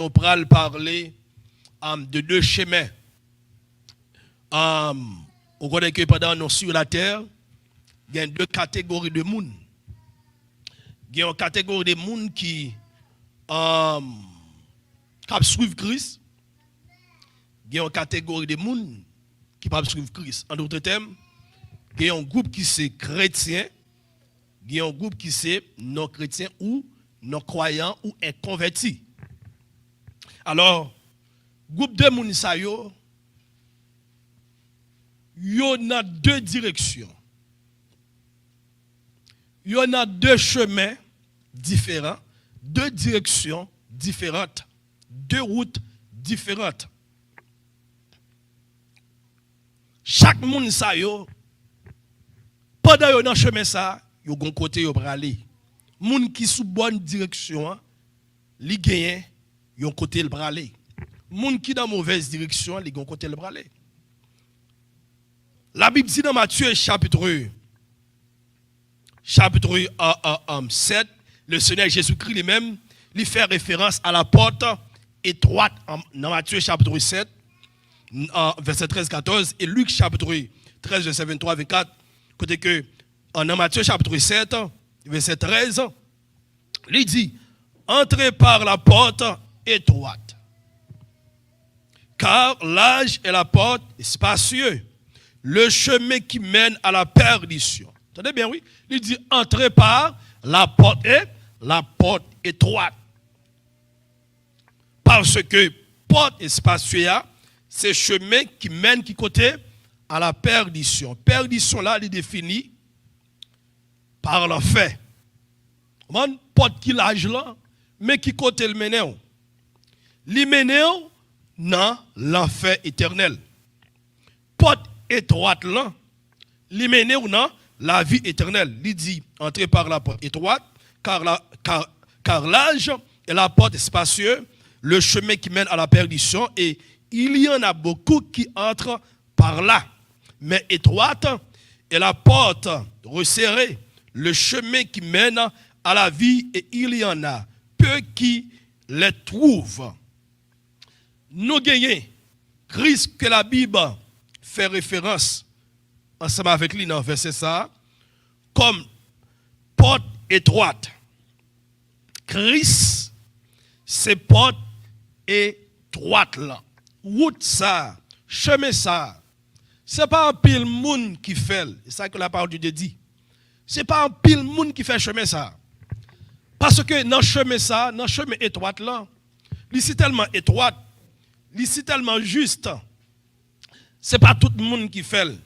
on pourra parler de deux chemins. On connaît que pendant nous sur la terre, il y a deux catégories de monde. Il y a une catégorie de monde qui suivent Christ. Il y a une catégorie de monde qui ne suivent Christ. En d'autres termes, il y a un groupe qui c'est chrétien, il y a un groupe qui c'est non chrétien ou non croyant ou inconverti. Alors, groupe de monde ça yo, il y en a deux directions. Il y en a deux chemins différents, deux directions différentes, deux routes différentes. Chaque monde ça yo, pendant yo dans chemin ça, yo gon côté yo pour aller. Moun qui sous bonne direction, li gagne, yon côté le pour aller. Moun qui dans mauvaise direction, li gon côté le pour aller. La Bible dit dans Matthieu chapitre 7, le Seigneur Jésus-Christ lui-même, il fait référence à la porte étroite dans Matthieu chapitre 7, verset 13-14, et Luc chapitre 13, verset 23-24, côté que dans Matthieu chapitre 7, verset 13, il dit, entrez par la porte étroite, car large est la porte et spacieux, le chemin qui mène à la perdition. Entendez bien, oui? Il dit, entrez par la porte étroite. Parce que porte et spacieux, c'est chemin qui mène qui côté à la perdition. Perdition là, il est défini par l'enfer. Porte qui l'âge là, mais qui côté le mène? Il mène dans l'enfer éternel. Porte étroite là, il mène dans la vie éternelle. Il dit, entrez par la porte étroite, car l'âge et la porte est spacieux, le chemin qui mène à la perdition, et il y en a beaucoup qui entrent par là. Mais étroite est la porte resserrée, le chemin qui mène à la vie, et il y en a peu qui les trouvent. Nous gagnons Christ que la Bible fait référence ensemble avec lui dans le verset ça, comme porte étroite. Christ, c'est porte étroite là. Route ça, chemin ça. C'est pas un pile monde qui fait, c'est ça que la parole de Dieu dit. C'est pas un pile monde qui fait chemin ça. Parce que dans chemin ça, dans chemin étroite là, c'est tellement étroite, c'est tellement juste. C'est pas tout le monde qui fait.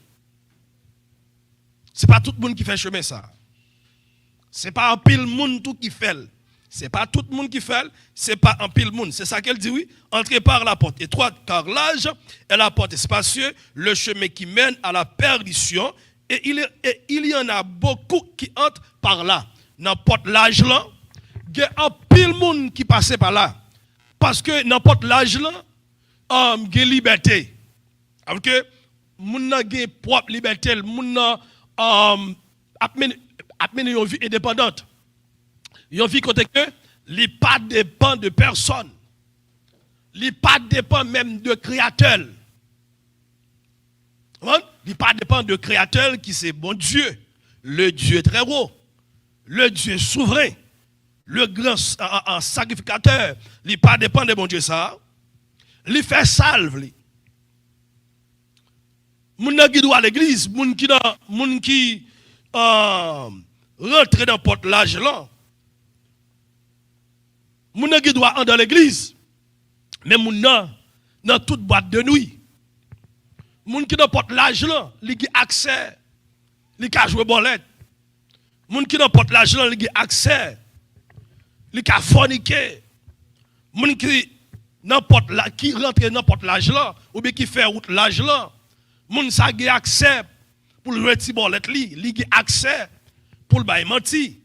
C'est pas tout le monde qui fait chemin ça. C'est pas un pile monde tout qui fait. C'est pas tout le monde qui fait, c'est pas un pile monde. C'est ça qu'elle dit, oui. Entrez par la porte étroite, car l'âge et la porte est spacieux, le chemin qui mène à la perdition, et il y en a beaucoup qui entrent par là. N'importe l'âge là, il y a un pile monde qui passe par là. Parce que n'importe l'âge là, il y a liberté. Parce que moun nan gen propre liberté, moun nan apmene une vie indépendante. Une vie côté que li pas dépend de personne. Li pas dépend même de créateur. Li pas dépend de créateur qui c'est bon Dieu, le Dieu très haut, le Dieu souverain, le grand sacrificateur. Li pas dépend de bon Dieu ça. Li fait salve li. Moun qui doit à l'église, moun qui rentre dans porte l'âge là. Moun qui doit entrer dans l'église. Mais moun dans toute boîte de nuit. Moun qui dans porte l'âge là, li qui accès, li ka jouer bolette. Moun qui dans porte l'âge là, li qui accès, li ka forniquer. Moun qui n'importe là qui rentre dans porte l'âge là ou bien qui fait route l'âge là. Moun sa gen accès pour le reti bolette li gen accès pour le bay menti,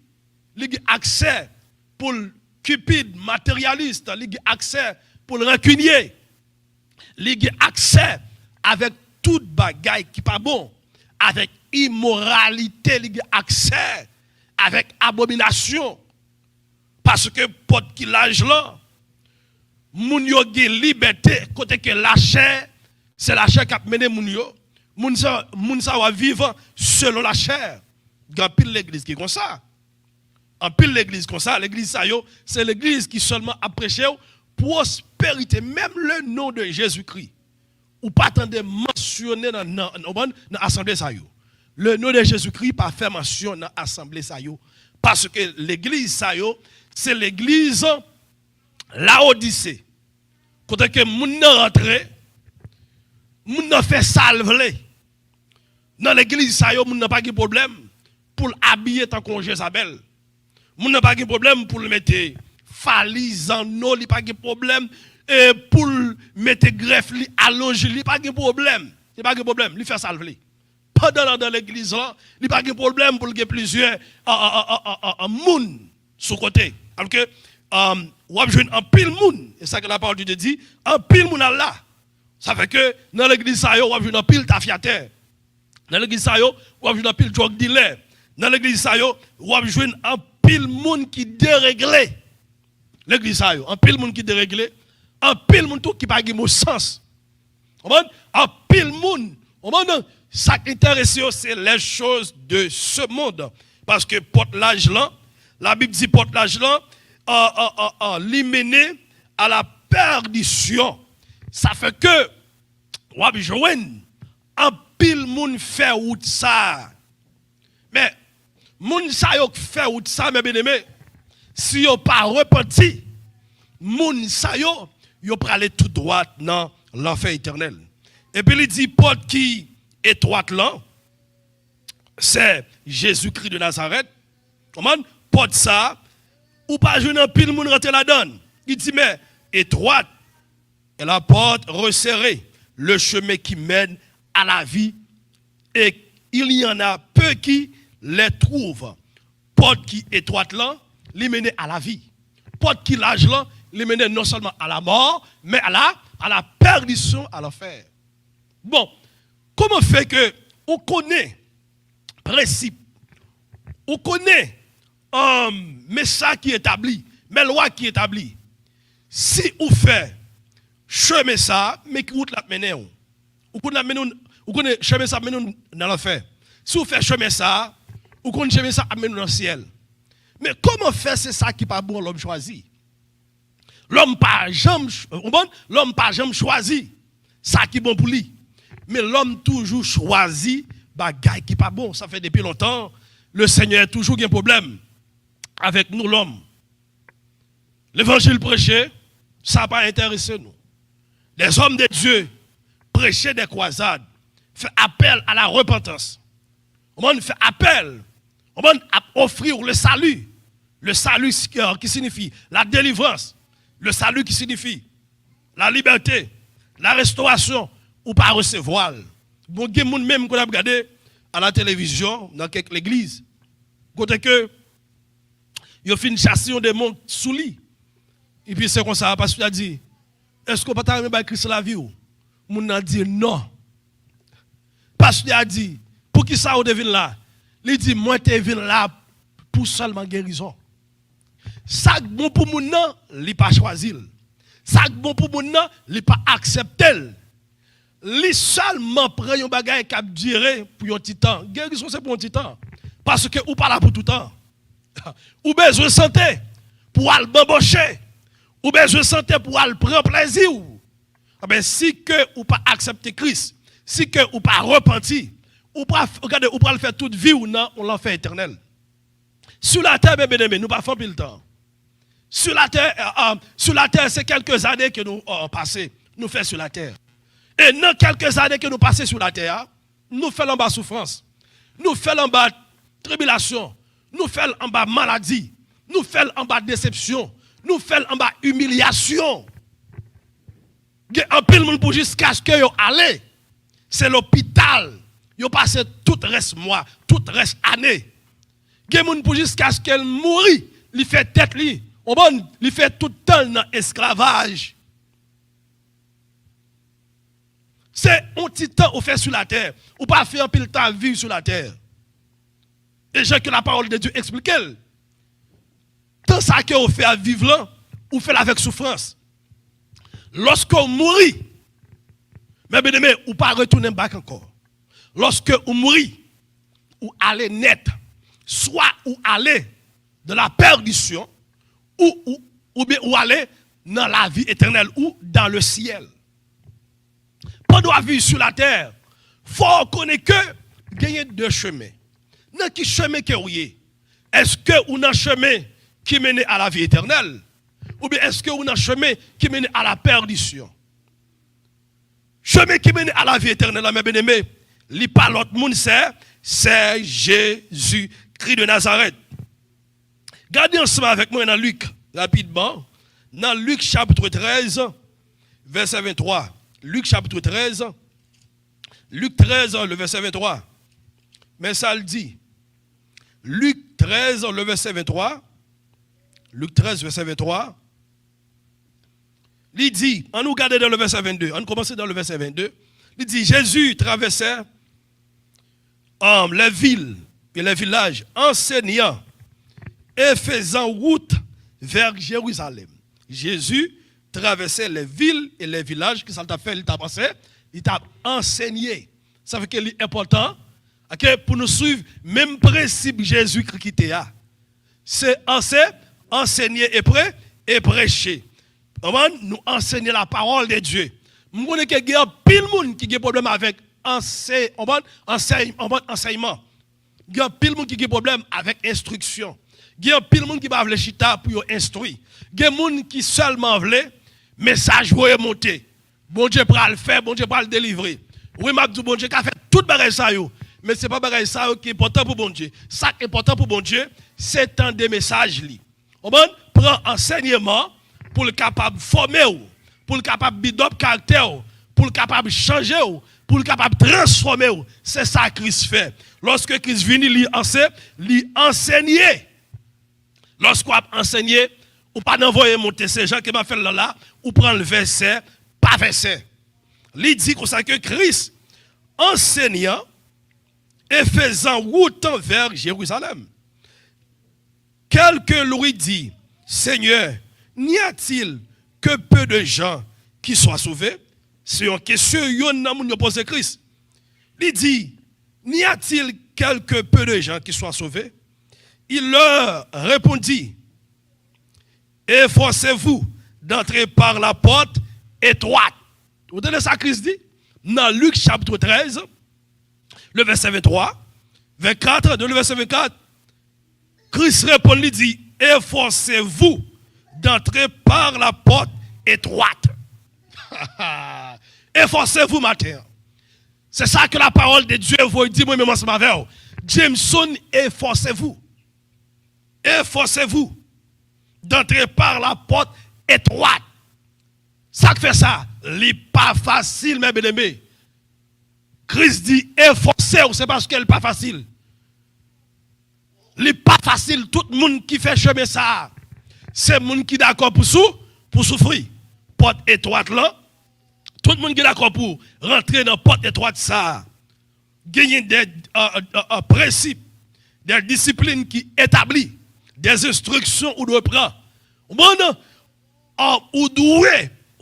li gen accès pour le cupide matérialiste, li gen accès pour le rancunier, li gen accès avec toute bagaille qui pas bon, avec immoralité, li gen accès avec abomination, parce que porte qui l'âge là, moun yo gen liberté côté que la chair, c'est la chair qui a mené moun yo. Moun sa va vivre selon la chair. Gan pile l'église qui est comme ça. En pile l'église comme ça, l'église ça yo, c'est l'église qui seulement a prêché prospérité, même le nom de Jésus-Christ. Ou pas attendre mentionner dans l'assemblée ça yo. Le nom de Jésus-Christ pas fait mention dans l'assemblée ça yo parce que l'église ça yo, c'est l'église Laodicée. Quand que moun rentre, moun fait salver. Dans l'église ça yo, moun n'a pas de problème pour habiller tant qu'on Jézabel. Moun n'a pas de problème pour le mettre valise en eau, il pas de problème et pour mettre greffe li allonge, il pas de problème. Il pas de problème, il fait salver. Pendant dans l'église là, il pas de problème pour que plusieurs moun sous côté. Alors que ou avez un pile moun, et ça que la parole de Dieu dit, un pile moun là. Ça fait que dans l'église ça yo, ou avez un pile tafiateur. Dans l'église ça yo, ou avez un pile drug dealer. Dans l'église ça yo, ou avez un pile moun qui déréglé. L'église ça yo, un pile moun qui déréglé, un pile moun tout qui pas de sens. Un pile moun. Ça qui intéresse c'est les choses de ce monde parce que porte l'âge là, la Bible dit porte l'âge là li mené à la perdition. Ça fait que ou a joine un pile moun fait route ça. Mais moun sa yo fait route ça mes bien-aimés, si yo pas repenti, moun sa yo praler tout droit dans l'enfer éternel. Et puis il dit porte qui étroite là, c'est Jésus-Christ de Nazareth. Comment porte ça ou pas jeune pile moun rentre là-dedans. Il dit mais étroite et la porte resserrée, le chemin qui mène à la vie et il y en a peu qui les trouvent. Porte qui étroite là, les mène à la vie. Porte qui large là, les mène non seulement à la mort, mais à la perdition, à l'enfer. Bon, comment fait que on connaît principe, on connaît mais ça qui est établi, mais loi qui est établie. Si on fait chemin ça, mais qui route la mener ou connaît chemin ça mener dans l'enfer. Si on fait chemin ça, ou connaît chemin ça mener dans le ciel. Mais comment faire c'est ça qui pas bon l'homme choisi? L'homme pas jamais choisi ça qui bon pour lui. Mais l'homme toujours choisi bagaille qui pas bon. Ça fait depuis longtemps, le Seigneur a toujours un problème avec nous l'homme. L'évangile prêché, ça n'a pas intéressé nous. Les hommes de Dieu prêchaient des croisades, fait appel à la repentance. On fait appel, on offrir le salut qui signifie la délivrance, le salut qui signifie la liberté, la restauration, ou pas recevoir. Bon, il y a des gens même qu'on a regardé à la télévision, dans quelques églises, côté que ils ont fait une chasse de monde sous lit. Et puis c'est comme ça, parce qu'il a dit, est-ce qu'on peut pas remettre Christ la vie? Moun a dit non. Parce qu'il a dit, pour qui ça vous devine là? Il dit, moi je venu là pour seulement guérison. Ça bon pour moun nan, il pas choisi. Ça bon pour moun nan, il pas accepté. Li seulement prend un bagage qui a duré pour un petit temps. Guérison c'est pour un petit temps. Parce que ou pas là pour tout temps. Ou besoin de santé pour aller bambocher. Ou besoin de santé pour aller prendre plaisir. Ben si que ou pas accepter Christ, si que ou pas repenti, ou pas regardez ou pas le faire toute vie ou non, on l'enfer éternel. Sur la terre bien-aimé, nous pas faisons plus le temps. Sur la terre c'est quelques années que nous passé, nous faisons sur la terre. Et dans quelques années que nous passons sur la terre, nous faisons en bas souffrance, nous faisons en bas tribulation, nous faisons en bas maladie, nous faisons en bas déception, nous faisons en bas humiliation. En pile monde pour jusqu'à ce que yo allez, c'est l'hôpital. Yo passe tout reste mois, tout reste année. Gen monde pour jusqu'à ce qu'elle mourit, il fait tête li, il fait tout temps dans esclavage. C'est un petit temps au fait sur la terre, ou pas faire un pile temps vivre sur la terre. Et j'ai que la parole de Dieu explique. Tant ça que vous fait à vivre là, vous faites avec souffrance. Lorsqu'on mourit, mais bien aimé, ou pas retourner back encore. Lorsque on mourit, ou aller net, soit ou aller dans la perdition, ou bien ou aller dans la vie éternelle, ou dans le ciel. Pendant la vie sur la terre, il faut connaître que il y a deux chemins. Dans quel chemin que vous êtes? Est-ce que vous avez un chemin qui mène à la vie éternelle? Ou bien est-ce que vous avez un chemin qui mène à la perdition? Chemin qui mène à la vie éternelle, mes bien-aimés, il n'y a pas l'autre monde, c'est Jésus-Christ de Nazareth. Regardez ensemble avec moi dans Luc, rapidement. Dans Luc chapitre 13, verset 23. Luc chapitre 13. Luc 13, le verset 23. Mais ça le dit. Luc 13, le verset 23. Luc 13, verset 23. Il dit, on nous regarde dans le verset 22. On commence dans le verset 22. Il dit, Jésus traversait les villes et les villages, enseignant et faisant route vers Jérusalem. Jésus traversait les villes et les villages. Qu'est-ce qu'il t'a fait? Il t'a passé, il t'a enseigné. Ça fait qu'il est important pour nous suivre même principe Jésus-Christ qui était là. C'est enseigner et prêcher. Nous enseigner la parole de Dieu. Nous connaissons qu'il y a pile de monde qui a des problèmes avec enseignement. Il y a pile de monde qui a des problèmes avec instruction. Il y a pile de monde qui va vouloir chita pour instruire. Il y a des gens qui seulement veulent message pour monter. Bon Dieu pour le faire, bon Dieu pour le délivrer. Oui, m'a dit bon Dieu qui a fait tout bagage ça yo. Mais c'est pas bagage ça qui est important pour bon Dieu. Ça qui est important pour bon Dieu, c'est un des messages li. On prend enseignement pour le capable de former, pour le capable de bidop caractère, pour le capable de changer, pour le capable de transformer. C'est ça que Christ fait. Lorsque Christ vient, il enseigner. Lorsqu'on a enseigné, ou pas d'envoyer monter ces gens qui m'a fait là, ou prendre le verset, pas verset. Il dit que Christ enseignant et faisant route vers Jérusalem. Quelqu'un lui dit, Seigneur, n'y a-t-il que peu de gens qui soient sauvés? C'est une question que pose Christ. Il dit, n'y a-t-il quelque peu de gens qui soient sauvés? Il leur répondit, efforcez-vous d'entrer par la porte étroite. Vous entendez ça Christ dit? Dans Luc chapitre 13, le verset 23, 24, de le verset 24, Christ répond, il dit, efforcez-vous d'entrer par la porte étroite. Efforcez-vous matin. C'est ça que la parole de Dieu vous dit, moi, même ensemble avec vous. Jameson, efforcez-vous. Efforcez-vous d'entrer par la porte étroite. Ça qui fait ça, n'est pas facile, mes bien-aimés. Christ dit, efforcez-vous, c'est parce qu'elle n'est pas facile. n'est pas facile. Tout le monde qui fait chemin ça, c'est le monde qui est d'accord pour souffrir. Porte étroite là, tout le monde qui est d'accord pour rentrer dans la porte étroite ça, gagner des principes, des disciplines qui établissent, des instructions ou doit prendre. Ou doit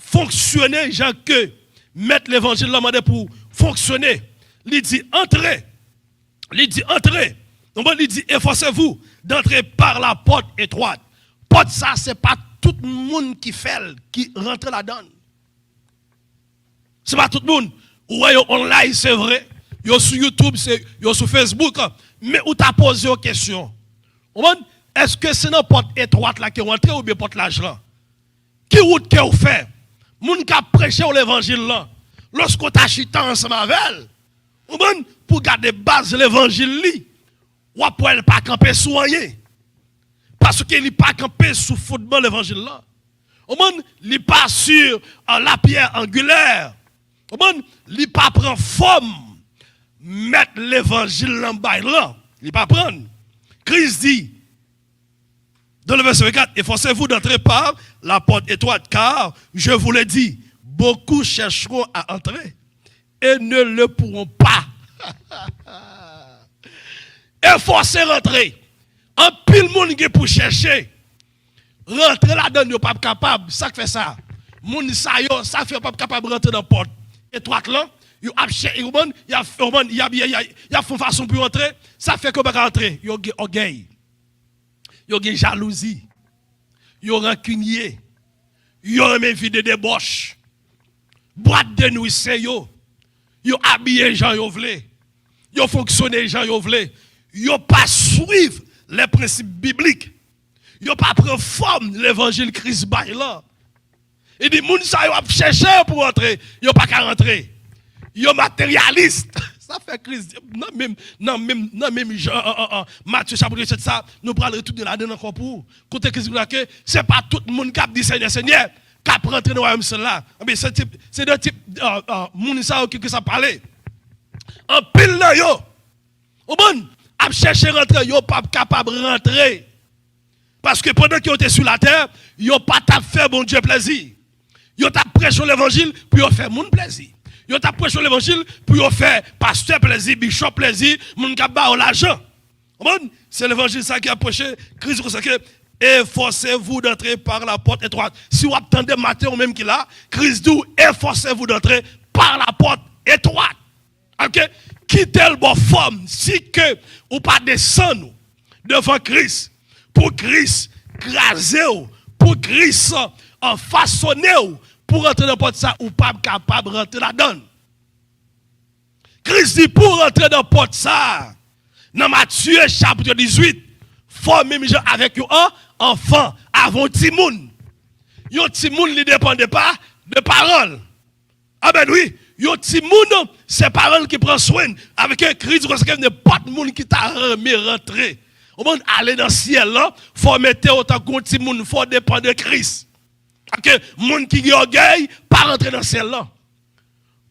fonctionner, genre que mettre l'évangile là pour fonctionner. Il dit entrez. Il dit entrez. Donc il dit efforcez-vous d'entrer par la porte étroite. Porte ça c'est pas tout le monde qui fait qui rentre là-dedans. C'est pas tout le monde. Ou online c'est vrai. Yo sur YouTube, yo sur Facebook, mais où t'as posé une question. Est-ce que c'est dans porte étroite là qui rentre ou bien porte large là? Qui route que vous fait? Moun qui a prêché l'évangile là. Lorsqu'on t'a chita ensemble avec elle, pour garder base de l'évangile li, ou après pas camper soigné. Parce qu'il n'est pas campé sous fondement l'évangile là. Il n'est pas sur la pierre angulaire. Il n'est pas prendre forme. Mettre l'évangile en bas là. Il n'est pas prendre. Christ dit, dans le verset 4, efforcez-vous d'entrer par la porte étroite, car, je vous l'ai dit, beaucoup chercheront à entrer et ne le pourront pas. Efforcez rentrer. Un pile monde qui pour chercher. Rentrer là-dedans, n'est pas capable. Ça fait ça. moun sa yo, ça fait pas capable rentrer dans porte étroite là. Yo a fait façon pour rentrer, ça fait que pas rentrer. Yo orgueil. Yo jalousie. Yo rancunier. Yo aime vide débauche. Boîte de nuit c'est yo. Yo habillé gens yo vle. Yo fonctionner gens yo vle. Yo pas suivre les principes bibliques. Yo pas prendre forme l'évangile Christ bail là. Et des moun sa yo a chercher pour rentrer, yo pas qu'à rentrer. Yo matérialiste. Ça fait Christ non même Matthieu chapitre 7 ça nous parler tout de la dedans encore pour côté Christ que c'est pas tout le monde qui dit Seigneur qui a rentrer dans le royaume là. Mais c'est de type moun sa qui ça parler. En pile là yo. Au bon a chercher rentrer, yo pas capable rentrer. Parce que pendant qu'ils étaient sur la terre, yo pas t'a fait bon Dieu plaisir. Yo t'a prêché l'évangile pour yo faire moun plaisir. Yo t'a prêché l'évangile pour yo faire pasteur plaisir, bishop plaisir, moun ka ba l'argent. Bon, c'est l'évangile ça qui a prêché Christ comme ça que efforcez-vous d'entrer par la porte étroite. Si vous attendez matin ou même qu'il a, Christ dit efforcez-vous d'entrer par la porte étroite. OK? Quittez le bon forme si que ou pas descendre devant Christ pour Christ craser pour Christ en façonner pour rentrer dans la porte ça ou pas capable de rentrer là-dedans. Christ dit pour rentrer dans la porte ça dans Matthieu chapitre 18 faut même avec un enfant avant Timoun. Yo Timoun ne dépendait pas de parole. Ah ben oui, yo Timoun c'est parole qui prend soin avec un cri de n'importe monde qui t'a remis rentrer. Au monde aller dans le ciel là, faut mettre autant que Timoun, faut dépendre de Christ. Que monde qui orgueil pas rentrer dans le ciel là.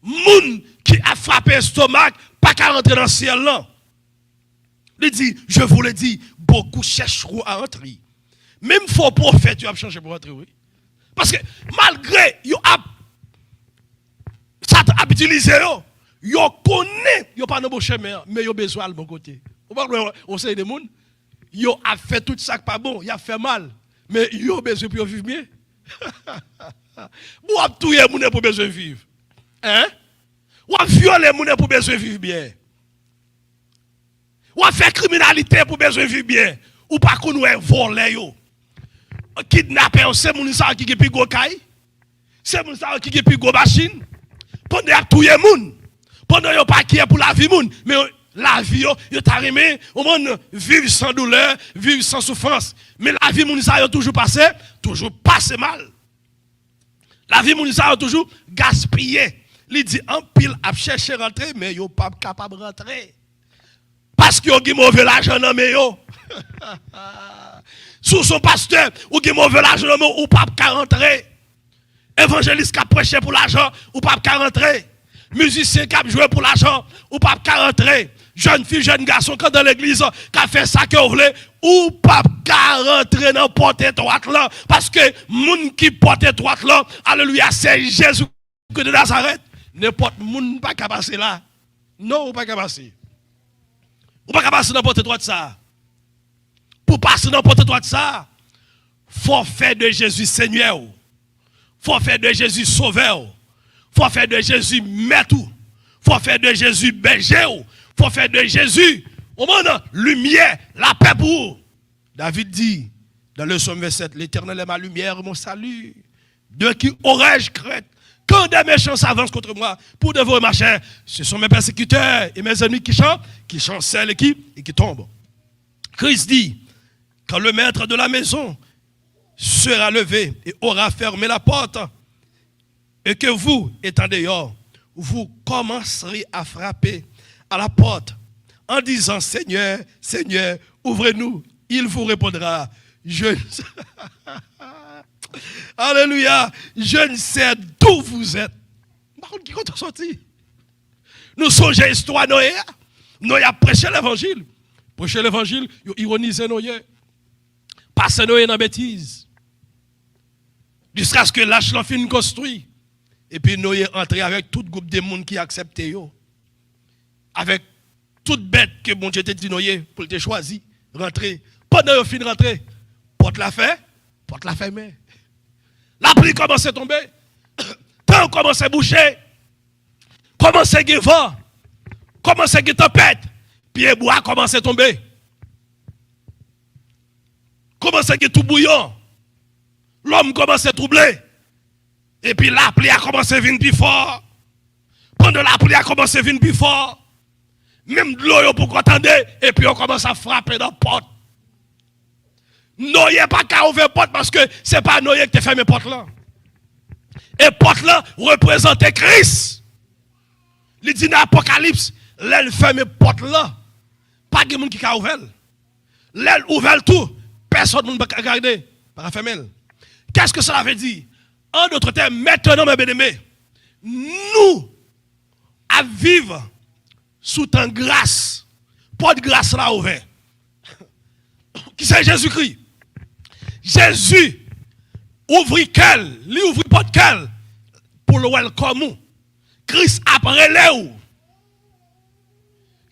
Monde qui a frappé l'estomac pas qu'à rentrer dans le ciel là. Il dit, je vous le dis, beaucoup chercheront à entrer. Même faux prophète, tu as changé pour entrer, oui. Parce que malgré, ça t'a utilisé, yo connaît, yo pas dans bon chemin, mais yo besoin de bon côté. On sait des gens, yo a fait tout ça qui pas bon, il a fait mal, mais yo besoin pour vivre bien. Ou a tuer moun pour besoin vivre. Hein? Ou a violer moun pour besoin vivre bien. Ou a faire criminalité pour besoin vivre bien. Ou pas qu'on ouais voler yo. Kidnapper c'est moun ça qui pi go kay. C'est moun ça qui pi go machine. Pendant a tuer moun. Pendant yo pas qui pour la vie moun, mais la vie yo t'a remis au monde vivre sans douleur, vivre sans souffrance. Mais la vie moun ça yo toujours passé mal. La vie moun ça yo toujours gaspillé. Il dit en pile a chercher rentrer mais yo pas capable rentrer. Parce que yo gi mauvais l'argent dans mais yo. Sous son pasteur ou gi mauvais l'argent ou pas rentrer. Évangéliste qui a prêché pour l'argent ou pas rentrer. Musicien qui a joué pour l'argent ou pas rentrer. Jeune fille, jeune garçon qui dans l'église qui a fait ça que vous voulez ou pas rentrer dans la porte étroite là parce que moun qui porte étroite là, alléluia, c'est Jésus de Nazareth. N'importe moun pas capable passer là. Non, ou pas capable passer. Ou pas capable passer dans la porte étroite ça. Pour passer dans la porte étroite ça, faut faire de Jésus Seigneur. Faut faire de Jésus sauveur. Faut faire de Jésus maître. Faut faire de Jésus berger. Faut faire de Jésus au monde lumière, la paix pour vous. David dit dans le psaume 27, l'Éternel est ma lumière, mon salut. De qui aurais-je crainte? Quand des méchants s'avancent contre moi pour dévorer ma chair, ce sont mes persécuteurs et mes ennemis qui chancellent et qui tombent. Christ dit, quand le maître de la maison sera levé et aura fermé la porte, et que vous, étant dehors, vous commencerez à frapper à la porte en disant, Seigneur, Seigneur, ouvrez-nous. Il vous répondra, Alléluia, je ne sais d'où vous êtes. Par contre, qui compte sorti? Nous songeons l'histoire de Noé. Noé a prêché l'évangile. Prêcher l'évangile, il ironise Noé. Passer Noé dans la bêtise. Jusqu'à ce que l'âge l'en fin construit. Et puis Noé entré avec tout groupe de monde qui acceptait yo. Avec toute bête que mon Dieu t'a dit Noé pour te choisir, rentrer. Pendant qu'il fin rentrer, porte la fermée. La pluie commence à tomber, Tant commence à boucher, commence à avoir vent, commence à avoir tempête, puis les bois commence à tomber. Commence à avoir tout bouillon. L'homme commence à troubler. Et puis la pluie a commencé à venir plus fort. Pendant la pluie a commencé à venir plus fort. Même de l'eau pour attendre. Et puis on commence à frapper dans la porte. Noyer pas qu'à ouvrir la porte parce que ce n'est pas Noyer qui te ferme la porte là. Et porte là représente Christ. Il dit dans l'Apocalypse, l'aile ferme la porte là. Pas de monde qui a ouvert. L'aile ouvert tout. Personne ne peut regarder. Pas fermer. Qu'est-ce que cela veut dire? En d'autres termes, maintenant, mes bien-aimés, nous, à vivre sous ta grâce, pas de grâce là ouvert. Qui c'est Jésus-Christ? Jésus ouvre quel? Lui ouvre pas de quel? Pour le welcome. Christ après les.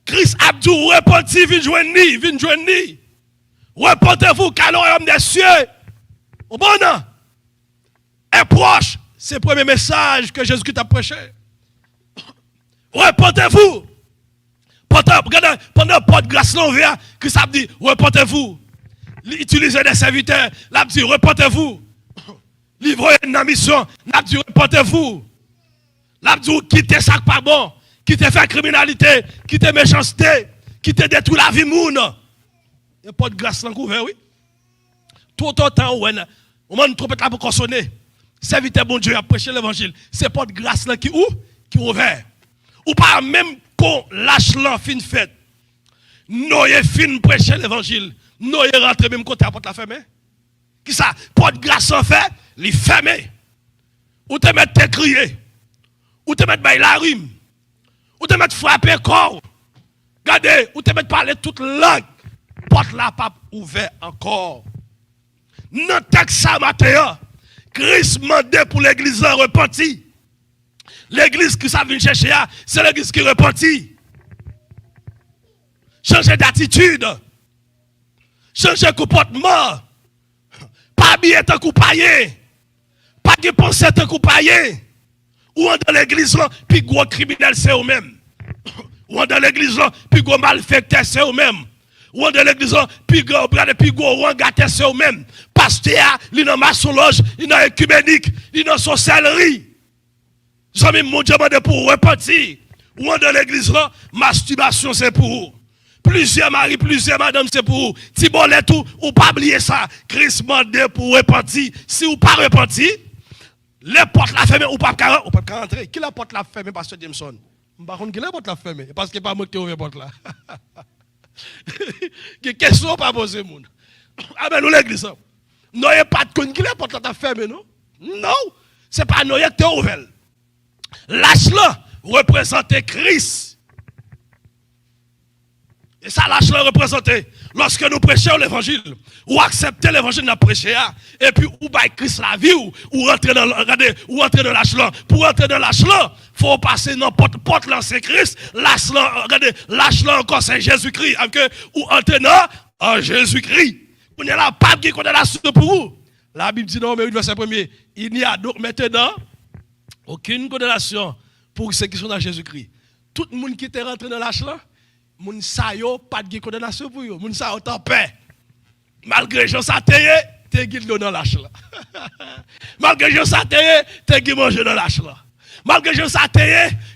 Christ a dit, repentez, viens joindre. Repentez-vous, car le royaume des cieux. Au bon an. Est proche. C'est le premier message que Jésus-Christ a prêché. Repentez-vous. Pendant pas de grâce l'envers, Christ a dit, repentez-vous. Utilisez des serviteurs, il a dit, repentez-vous. Livrez une mission, il a dit, repentez-vous. Il a dit, quittez ça pas bon, quittez faire criminalité, quittez méchanceté, quittez détruire la vie monde. Il n'y a pas de grâce dans le couvert, oui. Tout autant, on m'a trompé là pour consonner. Serviteur bon Dieu a prêché l'évangile. C'est pas de grâce là qui ouvert. Ou pas même qu'on lâche l'en fin fête. Noé fin prêcher l'évangile. Noé rentre même côté à porte la fermée. Qui ça? Pas de grâce en fait, les fermé. Ou te mettre te crier. Ou te mettre bailler la rime. Ou te mettre frapper corps. Regardez, ou te mettre parler toute langue. Porte la pas ouvert encore. Dans le texte ça matin, Christ demandait pour l'église repentir. L'église qui ça vient chercher, c'est l'église qui repentit. Changer d'attitude. Changer de comportement. Pas habiller tant qu'on païen. Pas de penser tant qu'on païen. Ou dans l'église là, puis gros criminel c'est eux-mêmes. Ou dans l'église là, puis gros malfecteur c'est eux-mêmes. Ou dans l'église là, puis gros rangateur c'est eux-mêmes. Pasteur, il dans maçonloge, il dans écuménique, il dans sorcellerie. J'aime mon Dieu pour repentir. Ou dans l'église là, masturbation c'est pour vous. Plusieurs maris, plusieurs madames, c'est pour vous. Si bon les tout, ou pas oublier ça. Christ mande pour repentir. Si ou pas repentir, les portes la fermées, ou pas rentrer. Qui la porte la fermée, Pasteur Jameson? Par contre, qui la porte la fermée? Parce que pas moi qui ouvre la porte là. Quelle question pas poser, mon? Ah ben nous l'église. Non, il n'y a pas de con qui la porte la fermée, non? Non, c'est pas nous qui est ouvert. Lâche-là représente Christ. Et ça, lâche-là représente lorsque nous prêchons l'évangile, ou accepter l'évangile de prêcher, et puis ou by Christ la vie, ou rentrer dans lâche-là. Pour rentrer dans lâche-là, il faut passer dans porte là, c'est Christ, lâche-là encore, c'est Jésus-Christ. Ou entrer en Jésus-Christ. On est là, pas de condamnation pour vous. La Bible dit non, mais verset 1er, il n'y a donc maintenant aucune condamnation pour ceux qui sont dans Jésus-Christ. Tout le monde qui est rentré dans lâche-là, moun sa yo pas de condamnation pour yo, moun sa yo en paix. Malgré gens ça te guide dans lâche là. Malgré gens ça te guide manger dans lâche là. Malgré gens ça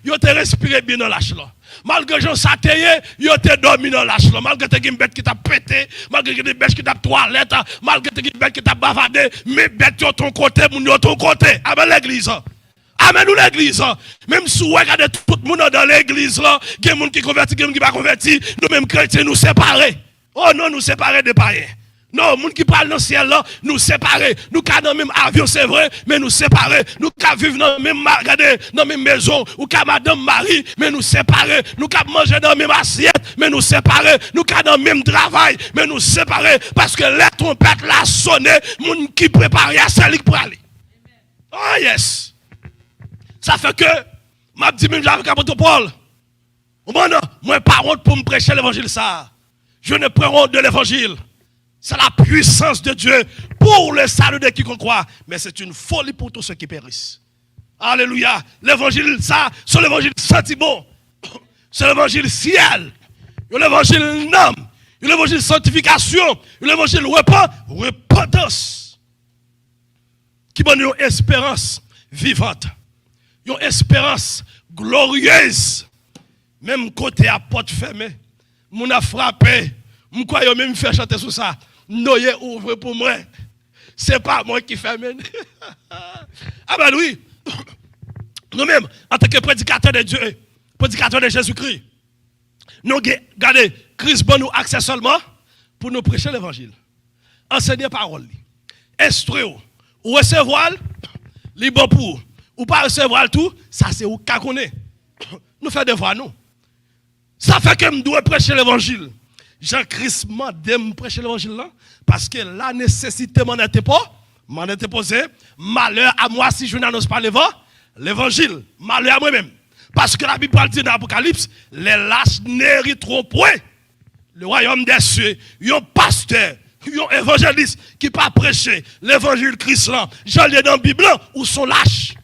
yo te respirer bien dans lâche là. Malgré gens ça yo te dormi dans lâche là. Malgré te une bête qui t'a pété, malgré des bêtes qui t'a toilette, malgré te une bête qui t'a bavardé, mais bête yo ton côté, moun yo ton côté. Amen l'église. Amen nous l'église. Même si vous regardez tout le monde dans l'église là, il y a des gens qui convertis, il y a des gens qui ne sont pas convertis, nous-mêmes chrétiens nous séparer. Oh non, nous séparer des païens. Non, les gens qui parlent dans le ciel là, nous séparer. Nous sommes dans le même avion, c'est vrai, mais nous séparer. Nous vivons dans la même maison, ou comme madame Marie, mais nous séparer. Nous manger dans la même assiette, mais nous séparer. Nous dans le même travail, mais nous séparer. Parce que les trompettes la sonné, les gens qui préparent à celle pour aller. Oh yes. Ça fait que, m'a dit même avec l'apôtre Paul, moi pas honte pour me prêcher l'évangile ça. Je ne prends honte de l'évangile. C'est la puissance de Dieu pour le salut de quiconque croit. Mais c'est une folie pour tous ceux qui périssent. Alléluia. L'évangile, ça, c'est l'évangile sentiment. C'est l'évangile ciel. L'évangile nom. L'évangile sanctification. L'évangile repentance. Qui donne une espérance vivante. Une espérance glorieuse. Même côté à porte fermée. Mon a frappé. Mon croyais même faire chanter sur ça. Noyer ouvre pour moi. C'est pas moi qui ferme. Ah ben oui. Nous-mêmes, en tant que prédicateurs de Dieu, prédicateurs de Jésus-Christ, nous regardez, Christ bon nous accès seulement pour nous prêcher l'évangile. Enseigner parole. Instruire ou recevoir, les bon pour. Ou pas recevoir tout, ça c'est où qu'à connaître. Nous faisons devoir nous. Ça fait que nous devons prêcher l'évangile. Jean-Christ m'a dit prêcher l'évangile là, parce que la nécessité m'en était posée. Malheur à moi si je n'annonce pas l'évangile. Malheur à moi-même. Parce que la Bible dit dans l'Apocalypse, les lâches n'hériteront point le royaume des cieux. Un pasteur, un évangéliste qui pas prêcher l'évangile Christ là, j'en lis dans la Bible où sont lâches.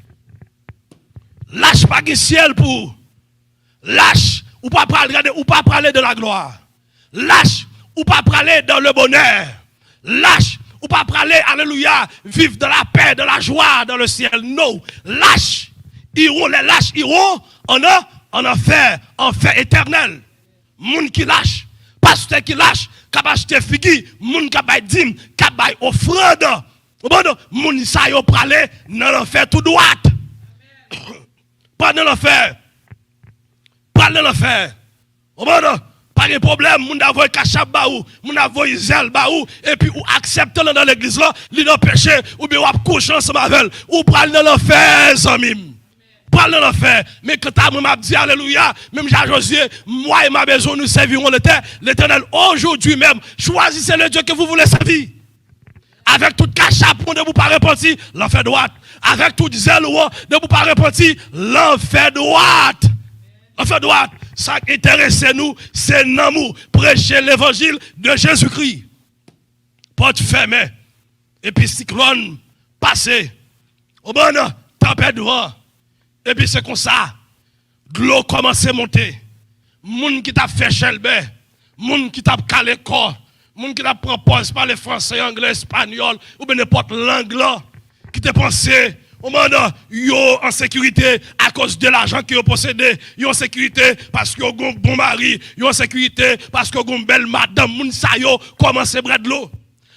Lâche pas de ciel pour. Lâche ou pas parler de la gloire. Lâche ou pas parler dans le bonheur. Lâche ou pas parler, alléluia, vivre dans la paix, dans la joie, dans le ciel. Non, lâche. Les lâches iront en enfer éternel. Moun qui lâche, pasteur qui lâche, qui va acheter figi, moun qui va dîme, qui va offrande. Moun sa yo pralé dans l'enfer tout droit. Pas dans l'enfer. Pas dans l'enfer. Pas de problème, moun avoy kachab ba ou, moun avoy zel ba ou, et puis ou accepte dans l'église là, li dans péché, ou bien ou ap couche ensemble avec, ou pral dans l'enfer, zamim. Pral dans l'enfer. Mais quand ta m'a dit alléluia, même Jean Josué, moi et ma maison nous servirons l'Éternel aujourd'hui même. Choisissez le Dieu que vous voulez servir. Avec toute cachap, de vous pas repentir, l'enfer droite. Avec toute zèle, de vous pas repentir, l'enfer droite. L'enfer droite. Ça qui intéresse nous, c'est l'amour. Prêcher l'évangile de Jésus-Christ. Porte fermée. Et puis cyclone passé. Au bon, tempête devant. Et puis c'est comme ça. De l'eau commence à monter. Moun qui t'a fait chelbe. Moun qui t'a calé corps. Moun qui t'a pris pause par les français, anglais, espagnol, ou bien n'importe langue là. Qui t'a pensé. Au moment yo en sécurité à cause de l'argent que vous possédez, yo en sécurité parce que vous avez un bon mari, yo en sécurité parce que vous avez une belle madame, moun sa yo commence à boire de l'eau.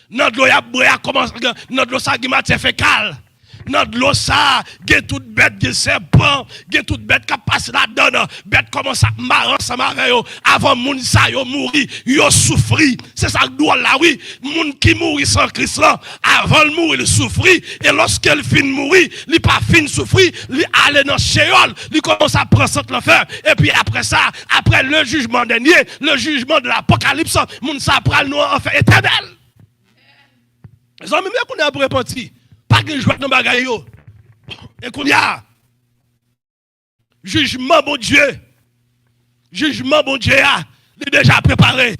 Notre l'eau ya boire commence notre l'eau ça qui matière fécale. Notre l'eau ça, gen toute bête de serpent, gen toute bête qui passe là-dedans, bête commence à marrer ça marrer yo avant moun sa yo mourir, yo souffri. C'est ça que doit là oui, moun qui mourit sans Christ là, avant le mourir il souffrit et lorsqu'elle fin mourir, il pas fin souffrir, il aller dans Sheol, il commence à prendre cette l'enfer et puis après ça, après le jugement dernier, le jugement de l'Apocalypse, moun sa pral nous en fait éternel. Les hommes même qu'on a pour repentir. Pas que joie dans bagaille yo. Et qu'on y a jugement bon Dieu. Jugement bon Dieu il est déjà préparé.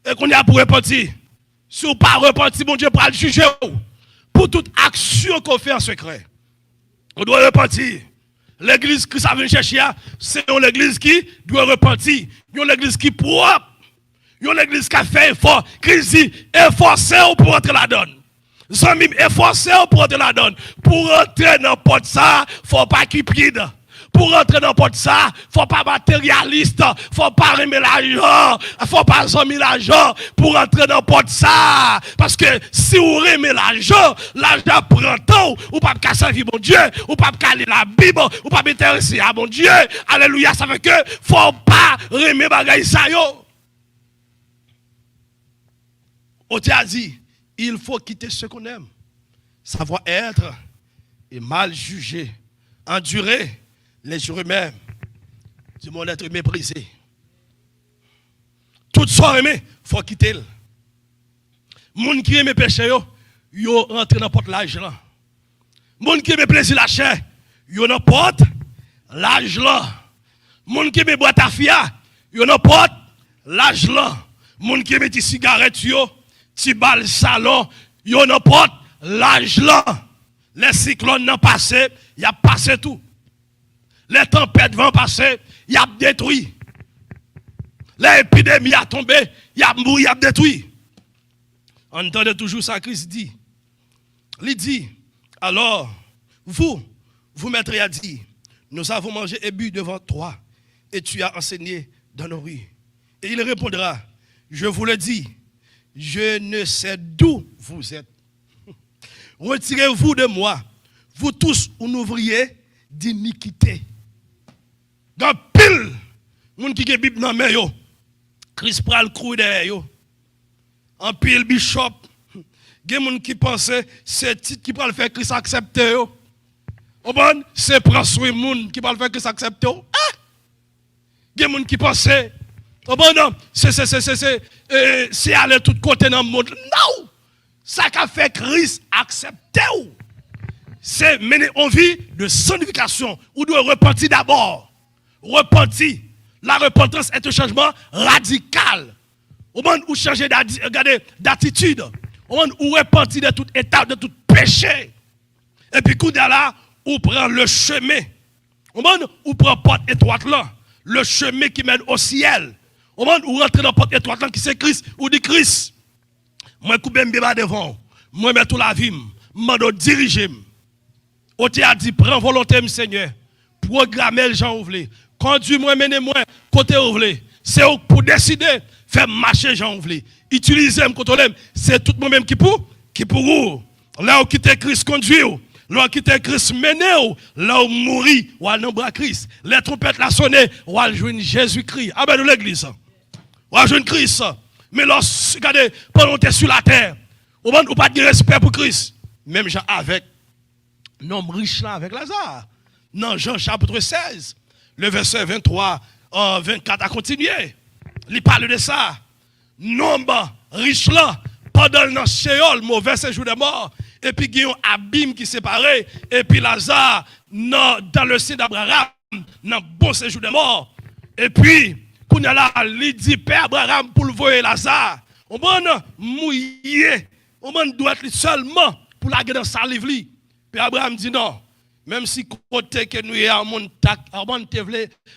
Et qu'on y a pour repentir. Si on pas repentir, bon Dieu pour le juger pour toute action qu'on fait en secret. On doit repentir. L'église qui ça vient chercher, c'est l'église qui doit repentir. Une l'église qui propre. Une l'église qui a fait effort, qui dit efforcez pour entrer la donne. Zami efforcez pour entrer la donne. Pour entrer dans porte ça, faut pas cupide. Pour entrer dans porte ça, faut pas matérialiste, faut pas remettre l'argent, faut pas zami l'argent pour entrer dans porte ça. Parce que si vous remettez l'argent prend temps, ou pas qu'à servir mon Dieu, ou pas qu'à lire la Bible, ou pas m'intéresser à mon Dieu. Alléluia, ça fait que faut pas remettre bagaille ça yo. On t'a dit il faut quitter ce qu'on aime. Savoir être et mal juger. Endurer les jours eux-mêmes du monde être méprisé. Tout ça aimé, il faut quitter. Les gens qui aiment péché, ils rentrent dans porte l'âge là. Les gens qui aiment plaisir la chair, ils dans porte l'âge là. Les gens qui aiment boire ta fia, ils dans porte l'âge là. Les gens qui aiment des cigarettes, ti bal salon, yon n'importe l'âge là. Les cyclones n'ont passé, il a passé tout. Les tempêtes vont passer, il a détruit. L'épidémie a tombé, il a mouru, il a détruit. On entend toujours ça, Christ dit. Il dit, alors, vous maîtres, a dit, nous avons mangé et bu devant toi, et tu as enseigné dans nos rues. Et il répondra, je vous le dis, je ne sais d'où vous êtes. Retirez-vous de moi, vous tous, un ouvrier d'iniquité. Dans pile, moun qui a Bible dans main yo, Christ pral crou derrière yo. En pile bishop, gen moun qui pense c'est titre qui pral faire Christ accepter yo. O bon, c'est prendre soin moun qui pral faire Christ accepter yo. Ah! Gen moun qui pense o bon non, c'est aller tout côté dans le monde. Non! Ça qu'a fait Christ accepter ou. C'est mener en vie de sanctification ou de repentir d'abord. Repentir. La repentance est un changement radical. Au moment où changer d'attitude. Au moment où repentir de tout état, de tout péché. Et puis, coup de là, où prend le chemin. Au moment où prend porte étroite là. Le chemin qui mène au ciel. Au moment où rentre dans la porte étroite là, qui c'est Christ, ou dit Christ. Moi, coupe m'béba devant. Moi, mets tout la vie. Moi, diriger. On t'a dit, prends volonté, Seigneur. Programmer le gens ouvlé. Conduis-moi, menez-moi, côté ouvlé. C'est pour décider, faire marcher gens ouvlé. Utilisez-moi, contrôlez. C'est tout moi-même qui pour vous. Là où quitte Christ conduit. Là où quitte Christ menez. Là où mourir, ou à l'ombre Christ. Les trompettes la sonné, ou à joindre Jésus-Christ. Ah ben, nous l'église. Ou à joindre Christ. Mais lorsque, regardez, pendant que tu es sur la terre, ou pas de respect pour Christ. Même Jean avec, non riche là avec Lazare. Non, Jean chapitre 16, le verset 23, 24 a continué. Il parle de ça. Nombre riche là, pendant le Sheol, mauvais séjour de mort. Et puis il y a un abîme qui séparait. Et puis Lazare, dans le sein d'Abraham, dans bon séjour de mort. Et puis, quand il dit Père Abraham pour le voir Lazare, on va mouiller, on doit être seulement pour la guerre dans sa livre. Père Abraham dit non. Même si côté que nous avons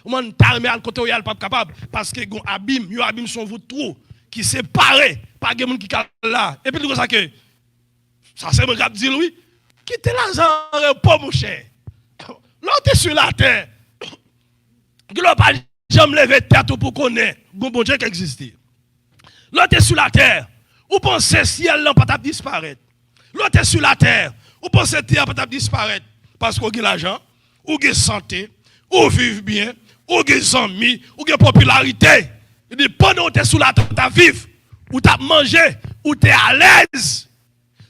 on tarmé à côté où il n'y a pas capable parce que gon abîme, yo abîme sont vous trop qui séparé par des gens qui là. Et puis tout ça que ça c'est mon cap dire oui. Quittez Lazare pas mon cher. L'autre sur la terre. Qui n'a pas jamais levé tête pour connaître bon Dieu qui existe. L'autre sur la terre. Ou pensez ciel n'a pas disparaître. L'autre sur la terre. Ou pensez terre pas disparaître. Parce qu'on a l'argent, ou a santé, ou vivre bien, ou a amis, ou a popularité. Il dit, pendant que tu es sous la terre, tu vivre, ou tu as mangé, ou tu es à l'aise.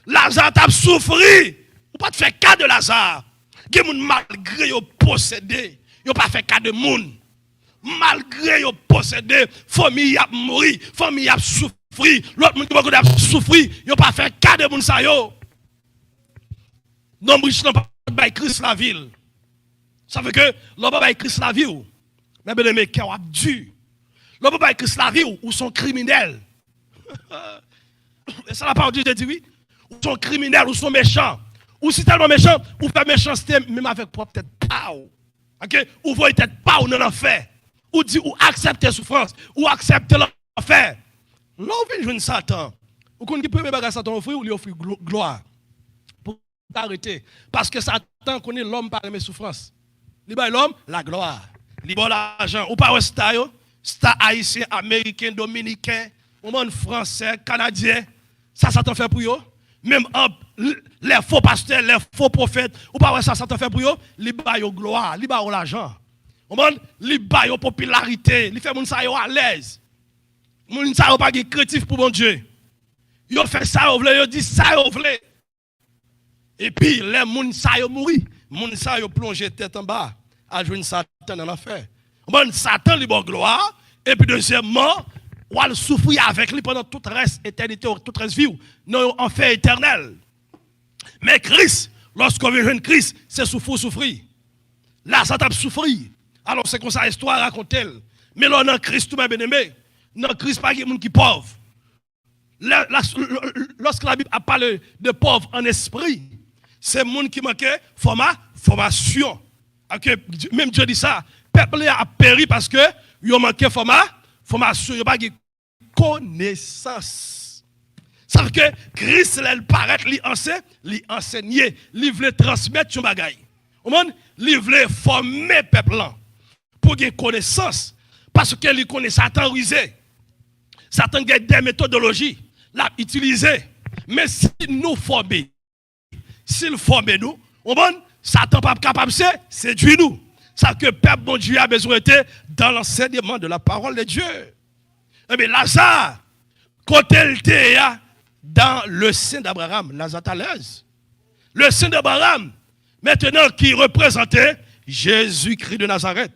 Lazare t'a souffert. Ou pas te faire cas de Lazare. Il y a des gens malgré qu'ils possédé, ils n'ont pas fait cas de monde. Malgré qu'ils possédé, famille a mouru, famille a souffert, l'autre monde qui a souffert, ils n'ont pas fait cas de monde ça yo. Non, riche n'a pas by Christ la ville. Ça veut que l'on va by Christ la ville. Mais bien aimé, cœur dur. L'on va by Christ la ville ou sont criminels. Et ça la parole de Dieu dit oui. Ou sont criminels ou sont méchants. Ou si tellement méchant, ou fait méchanceté même avec propre tête pas. OK? Ou voyez tête pas ou dans l'enfer. Ou dit ou accepter souffrance, ou accepter l'enfer. Là où vient Satan. Ou qu'on qui peut me Satan offrir ou lui offrir gloire. Arrêter. Parce que Satan connaît l'homme par mes souffrances. Il bat l'homme la gloire. Il bat l'argent. Ou pas un star haïtien, américain, dominicain, ou monde français, canadien. Ça Satan fait pour eux. Même les faux pasteurs, les faux prophètes, ou pas ça Satan fait pour eux. Il bat gloire, il bat l'argent. Ou monde il bat popularité, il fait moun sa yo à l'aise. Moun sa yo pas créatif pour mon Dieu. Yo fait ça yo vle, yo dit ça yo vle. Et puis, les moun sa yo mouri, moun sa yo plongé tête en bas, à joindre Satan dans l'enfer. Bon, Satan li bon gloire, et puis deuxièmement, ou al souffrir avec lui pendant toute reste éternité, toute reste vie, non enfer éternel. Mais Christ, lorsqu'on veut joindre Christ, c'est souffrir. Là, Satan souffrir. Alors c'est comme ça l'histoire raconte-t-elle. Mais là, dans Christ, tout bien aimé, dans Christ, pas de monde qui est pauvre. Lorsque la Bible a parlé de pauvre en esprit, C'est monde qui manquait formation. Okay. Même Dieu dit ça. Peuple a péri parce que ils ont manqué formation, ils n'ont pas de connaissance. Ça veut dire que Christ, il paraît, il enseigner, il veut transmettre son bagage. Il veut former le peuple pour qu'il ait connaissance. Parce que il connaît Satan rusé. Satan a des méthodologies, l'a utilisé. Mais si nous formons, s'il forme nous, Satan n'est pas capable de séduire nous. Ça que le peuple bon Dieu a besoin d'être dans l'enseignement de la parole de Dieu. Eh bien, Lazare, quand il était dans le sein d'Abraham, Lazare à l'aise. Le sein d'Abraham, maintenant qui représentait Jésus-Christ de Nazareth,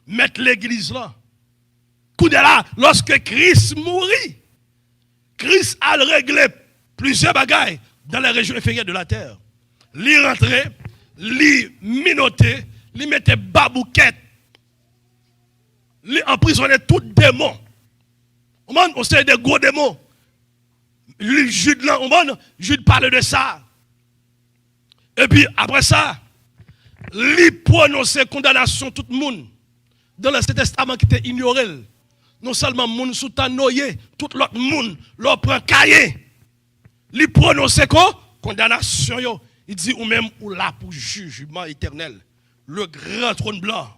mettre l'église là. Coup de là, lorsque Christ mourit, Christ a réglé plusieurs bagailles dans les régions inférieures de la terre. L'y rentrer, l'y minoter, l'y mettre babouquette, l'y emprisonner tout démon. On sait des gros démons. Jude là, Jude parle de ça. Et puis après ça, l'y prononcer condamnation tout le monde. Dans l'Ancien Testament qui était ignoré. Non seulement le monde sous noyé, tout l'autre monde leur prend cahier. L'y prononcer quoi? Condamnation yo. Il dit ou même ou là pour jugement éternel. Le grand trône blanc.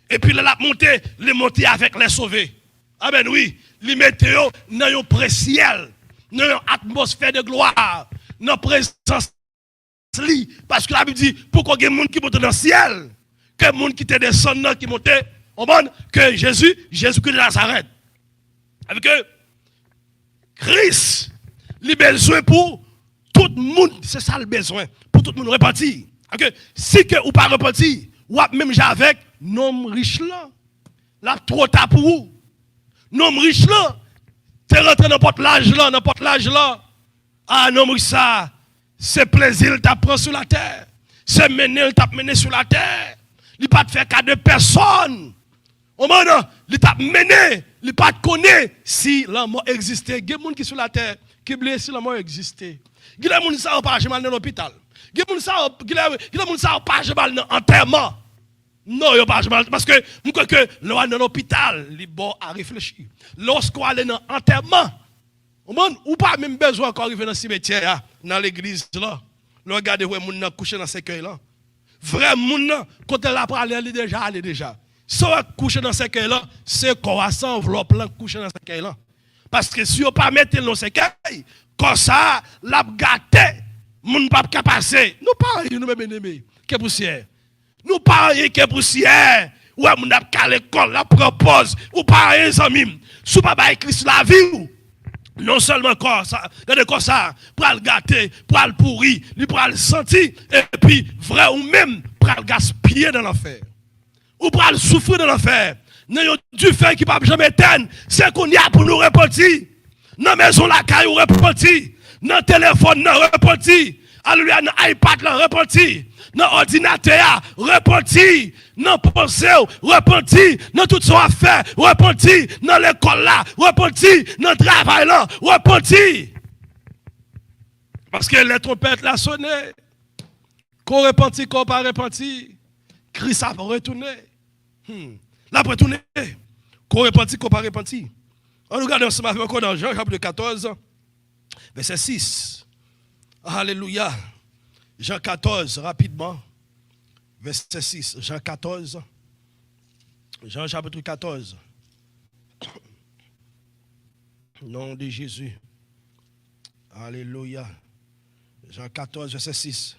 Et puis il a monté, les monté avec les sauvés. Ah ben oui, les météos dans un pré-ciel, dans une atmosphère de gloire, dans la présence li. Parce que la Bible dit, pourquoi il y a des gens qui montent dans le ciel, que les gens qui te descendent, qui montent, que Jésus-Christ de Nazareth. Avec que Christ, il a besoin pour tout le monde, c'est ça le besoin, pour tout le monde repentir. Okay? Si que ou pas repentir, ou même avec nom riche là, la trop tard pour vous. Nom riche là, tu es rentré dans n'importe l'âge là. Ah non, ça, c'est plaisir il t'apprend sur la terre. C'est mener, il t'a mené sur la terre. Il pas te faire cas de personne. Au moment, il t'a mené, il pas te connaît si la mort existait. Il y a des gens qui sont sur la terre qui oublient si la mort existait. Il y a des gens qui sont pas mal dans l'hôpital. Il y a des gens qui sont pas mal dans l'enterrement. Non, il n'y a pas mal. Parce que, je crois que dans l'hôpital, il est bon à réfléchir. Lorsqu'on est dans l'enterrement, ou pas même besoin encore arriver dans le cimetière, dans l'église là. Regardez où les gens couchent dans ce cueil là. Vrai monde, quand elle a parlé, elle est déjà. Si on couche dans ce cueil là, c'est qu'on va s'enveloppe là, coucher dans ce cueil là. Parce que si on ne pas mettre dans ce cueil, comme ça, la gâté, mon pas qu'à passer. Nous pas nous même aimés, que poussière. Nous pas rien que poussière. Ouais, mon a qu'à l'école, la propose, ou pas rien amis. Sous pas bail Christ la vie. Non seulement comme ça, comme ça, pour le gâter, pour le pourri, pour le sentir, et puis vrai ou même pour le gaspiller dans l'enfer. Ou pour le souffrir dans l'enfer. Nous avons du feu qui ne peut jamais éteindre. C'est qu'on y a pour nous repentir. Dans la maison, la caille, repentir. Dans le téléphone, repentir. Alléluia, dans l'iPad, repentir. Dans l'ordinateur, repentir. Dans le pensée, repentir. Dans tout ce qu'on a fait, repentir. Dans l'école là, repentir. Dans le travail là, repentir. Parce que les trompettes là sonné. Qu'on repentit, qu'on pas repentir. Christ a retourné. Là, pour retourner. Qu'on repentit, qu'on pas repentir. On regarde ensemble encore dans Jean chapitre 14, verset 6. Alléluia. Jean 14, rapidement. Verset 6. Jean 14. Jean chapitre 14. Nom de Jésus. Alléluia. Jean 14, verset 6.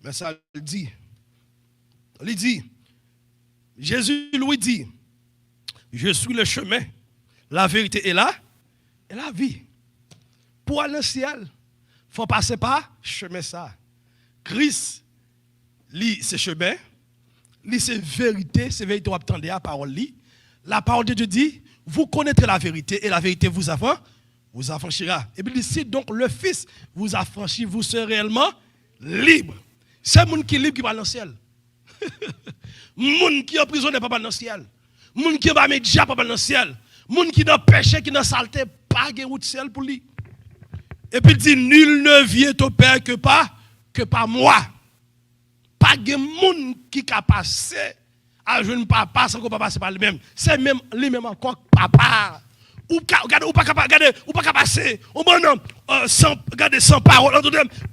Mais ça il dit. Jésus lui dit, je suis le chemin, la vérité est là, et la vie. Pour aller au ciel, il faut passer par chemin ça. Christ, lui, c'est chemin, lui, c'est vérité vous attendez la parole. La parole de Dieu dit, vous connaîtrez la vérité, et la vérité vous affranchira. Et puis, si donc le Fils vous affranchit, vous serez réellement libre. C'est le monde qui est libre qui va dans le ciel. Moun qui est emprisonné pas dans le ciel. Moun qui va média pas dans le ciel. Moun qui dans péché, qui dans saleté, pas de route ciel pour lui. Et puis il dit nul ne vient au Père que par que par moi. Pas de monde qui a passé à jeune papa sans que papa c'est pas lui-même. C'est même lui-même encore papa. Ou pas passer. Ou bon sans regarder sans parole,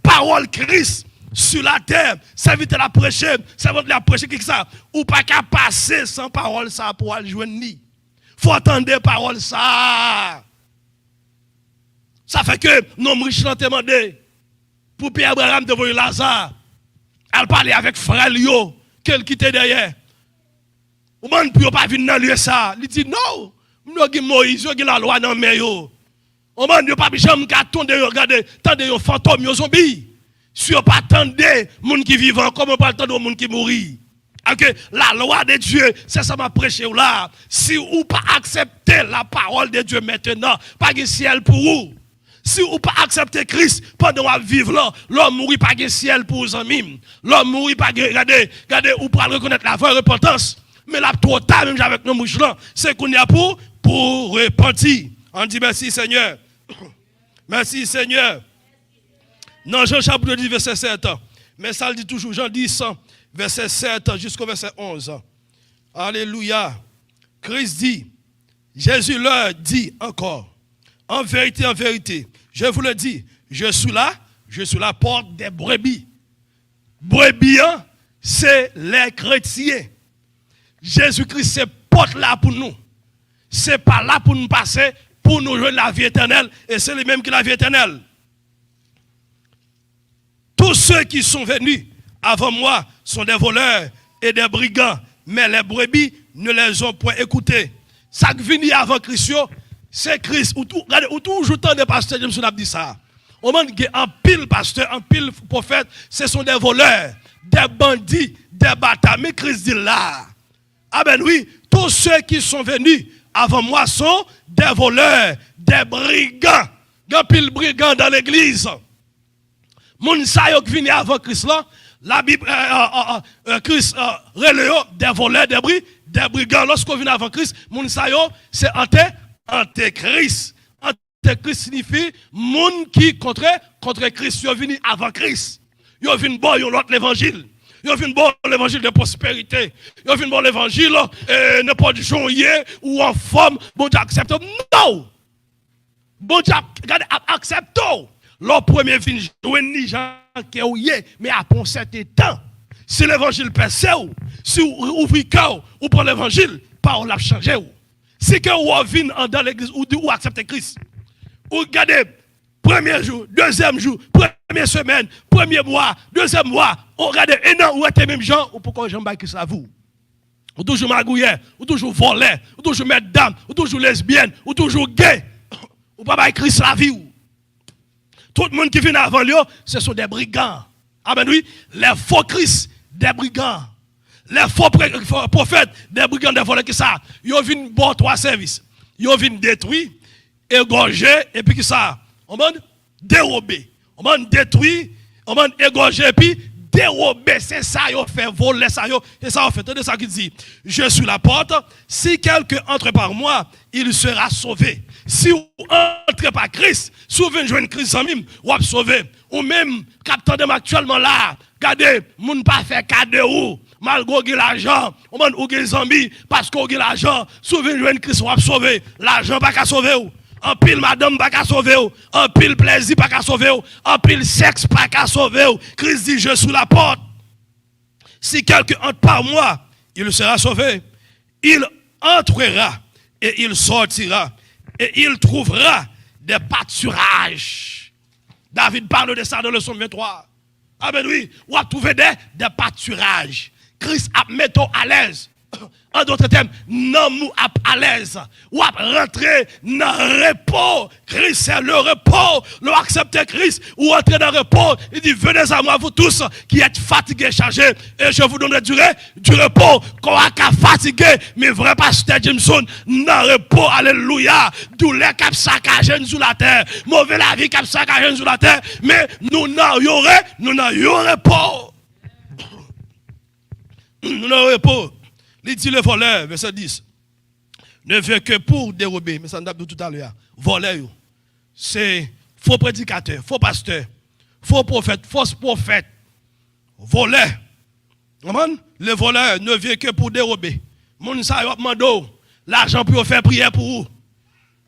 parole Christ sur la terre, ça vite la prêcher, ça va la prêcher qui ça. Ou pas qu'à passer sans parole ça pour aller joindre ni. Faut entendre parole ça. Ça fait que nos riches l'ont demandé pour Pierre Abraham de voir Lazare. Elle parlait avec frère Lio, qu'elle quittait derrière. Ou man pour pas venir dans lieu ça. Il dit non, nous avons Moïse, nous avons la loi dans mais yo. Ou man yo pas jamais attendre regarder, tande yo fantôme yo zombie. Si on pas attendre monde qui vivant, comment on pas attendre monde qui mourit. Okay? La loi de Dieu, c'est ça m'a prêché là. Si ou pas accepter la parole de Dieu maintenant, pas de ciel pour vous. Si ou pas accepter Christ pendant qu'on vivre là, l'homme mourit pas de ciel pour vous amis. L'homme mourit pas regardez ou pas reconnaître la vraie repentance. Mais la trop tard même avec nos mouches là, c'est qu'on y a pour repentir. On dit merci Seigneur. Merci Seigneur. Dans Jean chapitre 10 verset 7. Mais ça le dit toujours Jean 10 verset 7 jusqu'au verset 11. Alléluia. Christ dit, Jésus leur dit encore, en vérité, je vous le dis, je suis la porte des brebis. Brebis, c'est les chrétiens. Jésus-Christ, c'est porte là pour nous. C'est pas là pour nous passer, pour nous jouer la vie éternelle, et c'est les mêmes qui la vie éternelle. Tous ceux qui sont venus avant moi sont des voleurs et des brigands, mais les brebis ne les ont point écoutés. Ça qui vient avant Christ, c'est Christ. Ou toujours tant de pasteurs, je me suis dit ça. On demande un pile pasteur, un pile prophète, ce sont des voleurs, des bandits, des bâtards. Mais Christ dit là. Ah ben oui, tous ceux qui sont venus avant moi sont des voleurs, des brigands. Il y a un pile brigand dans l'église. Moun sa yo qui vient avant Christ là, la Bible, Christ relève des voleurs, des brigands. Lorsqu'on vient avant Christ, moun sa yo c'est antéchrist. Antéchrist signifie moun qui contre Christ. Yo venu avant Christ. Yo venu bon l'autre l'évangile. Yo venu bon l'évangile de prospérité. Yo venu bon l'évangile n'importe journée ou en forme. Bon Dieu accepte. Non. Bon Dieu accepte. Le premier vin jouer ni gens qui ouye mais après un certain temps. Si l'évangile perce si vous ouvrez cœur ou prend l'évangile, parole a changé. Si que vous venez dans l'église ou acceptez Christ. Ou regardez premier jour, deuxième jour, première semaine, premier mois, deuxième mois, on regarde un an ou êtes même gens ou pourquoi j'en bats Christ à vous. Ou toujours magouillère, ou toujours voleur, ou toujours mesdames, ou toujours lesbienne, ou toujours gay. Ou pas bas Christ la vie. Tout le monde qui vient avant lui, ce sont des brigands. Ah ben oui, les faux Christ, des brigands. Les faux prophètes, des brigands, des voleurs qui ça. Ils viennent bon trois services. Ils viennent détruire, égorger, et puis qui ça. On va dérober. On va détruire, on va égorger, et puis dérober. C'est ça, ils fait voler ça. Et ça, on fait. Tenez ça qui dit, je suis la porte. Si quelqu'un entre par moi, il sera sauvé. Si vous entrez par Christ, si vous venez joindre Christ en mime, vous êtes sauvé. Ou même, capteur actuellement là, regardez, vous ne pas faire cadeau. Malgré l'argent, on va ou des zombies, parce qu'on a l'argent, si vous venez joindre Christ, vous êtes sauvé. L'argent pas qu'à sauver. En pile madame pas qu'à sauver. En pile plaisir pas qu'à sauver. En pile sexe pas qu'à sauver. Christ dit, je suis la porte. Si quelqu'un entre par moi, il sera sauvé. Il entrera et il sortira. Et il trouvera des pâturages. David parle de ça dans le psaume 23. Ah ben oui, on va trouver des pâturages. Christ a mis à l'aise. En d'autres termes, non nous à l'aise. Ou à rentrer dans le repos. Christ c'est le repos. L'on accepte Christ ou entrer dans le repos. Il dit, venez à moi vous tous qui êtes fatigués, chargés. Et je vous donnerai du repos. Qu'on a qu'à fatiguer. Mais vrai pasteur Jameson, dans le repos, alléluia. Douleur cap saccagé sur la terre. Mauvais la vie cap saccagé sur la terre. Mais nous n'aurions repos. Nous n'aurions repos. Il dit le voleur, verset 10, ne veut que pour dérober, mais ça nous a dit tout à l'heure, voleur, c'est faux prédicateur, faux pasteur, faux prophète, fausse prophète, voleur. Le voleur ne vient que pour dérober. Moun sa yo mando l'argent pour faire prière pour vous.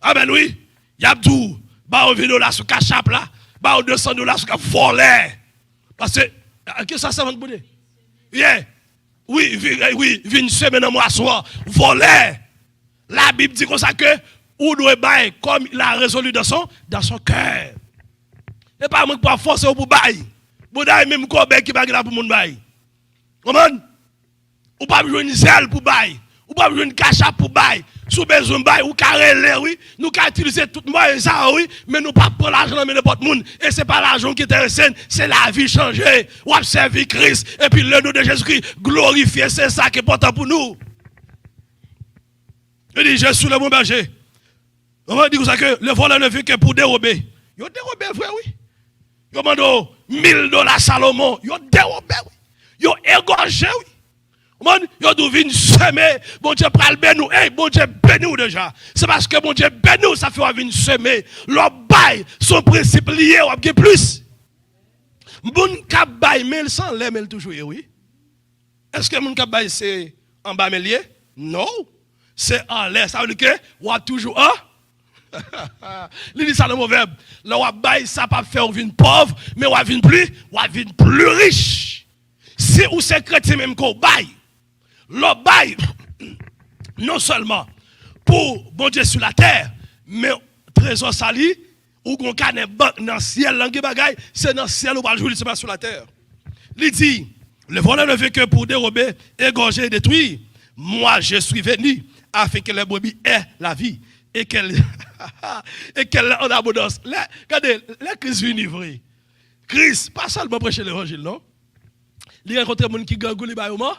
Ah ben oui, y a tout. Ba on $20 sur cachap là, ba on $200 sur voleur. Parce que ça va pour dire. Yeah. Oui, une semaine moi soir, voleur. La Bible dit comme ça que ou doit bailler comme il a résolu dans son cœur. Et pas moi pour forcer pour bailler. Bon d'ailleurs même quoi qui bague là pour mon bailler. Comment? Ou pas besoin de zèle pour bailler. Ou pas besoin de cachap pour bailler. Sous besoin de bailler ou carré oui, nous ca utiliser tout moyen ça oui, mais nous pas prendre l'argent mais n'importe monde et c'est pas l'argent qui intéresse, c'est la vie changée. Ou observer Christ et puis le nom de Jésus-Christ glorifié, c'est ça qui est important pour nous. Il dit je suis le bon berger. On va dire que le voleur ne vient que pour dérober. Yo dérobé vrai oui. Yo mando $1000 Salomon, yo dérobé oui. Yo égorgé oui. Yo devine semer, bon Dieu pral bénou, hey, bon Dieu bénou déjà. C'est parce que bon Dieu bénou, ça fait venir semer. Leur bail, son principe lié, ou bien plus. Moun kap bail, mais sans l'air, mais toujours, oui. Est-ce que moun kap bail, c'est en bas, mais lié? Non. C'est en l'air, ça veut dire que, ou a toujours, hein? Il dit ça dans mon verbe. Le ou bail, ça pas faire ou pauvre, mais ou vin plus riche. Si ou c'est chrétien même qu'on bail. Le bail, non seulement pour bon Dieu sur la terre, mais trésor sali, ou qu'on canne banque dans le ciel, c'est dans le ciel ou pas le jour, c'est pas sur la terre. Il dit, le voleur ne veut que pour dérober, égorger et détruire. Moi, je suis venu afin que les brebis aient la vie et qu'elle en abondance. Regardez, la crise vient vrai. Christ, pas seulement prêcher l'évangile, non? Il rencontre des gens qui gagnent les baillements.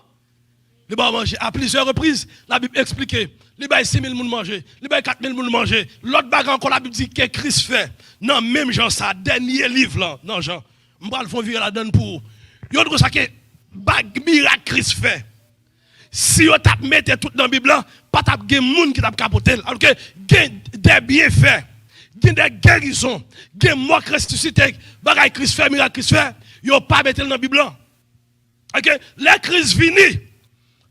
Les gens manger à plusieurs reprises. La Bible explique. Les gens 6 000 personnes manger. Les gens 4 000 personnes manger. L'autre bagarre encore la Bible dit que Christ fait. Non, même Jean, ça, dernier livre là. Non, Jean. Je vais le faire virer la donne pour. Vous avez ça que bague miracle Christ fait. Si vous mettez tout dans la Bible, pas de gens qui t'a capoté. Alors que des bienfaits, des guérisons, des morts ressuscités, bagaille Christ fait, miracle Christ fait, vous pas mettre dans la Bible. OK, la crise vini.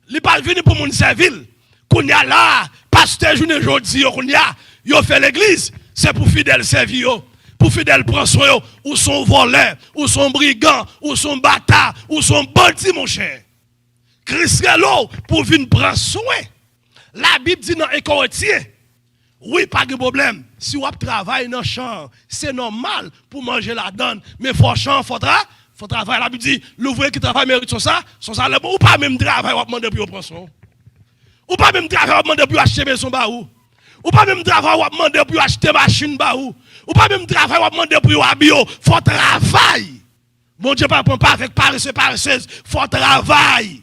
Il pas venu pour mon servir. Qu'on y a là, pasteur journée aujourd'hui, qu'on y a, yo fait l'église, c'est pour fidèle servir, pour fidèle prendre soin, ou son voleur, ou son brigand, ou son bâtard, ou son bandit mon cher. Christ est là pour venir prendre soin. La Bible dit dans Écoretier, oui, pas de problème. Si vous travaillez dans le champ, c'est normal pour manger la donne, mais faut champ, faut travailler. La Bible dit, l'ouvrier qui travaille mérite son salaire, ou pas même travail, ou demander pour prendre soin. Ou pas même travail, ou demander pour acheter maison baou. Ou pas même travail, ou demander pour acheter machine baou. Ou pas même travail, ou demander pour habiller. Faut travail. Bon Dieu, pas avec paresseuse, faut travail.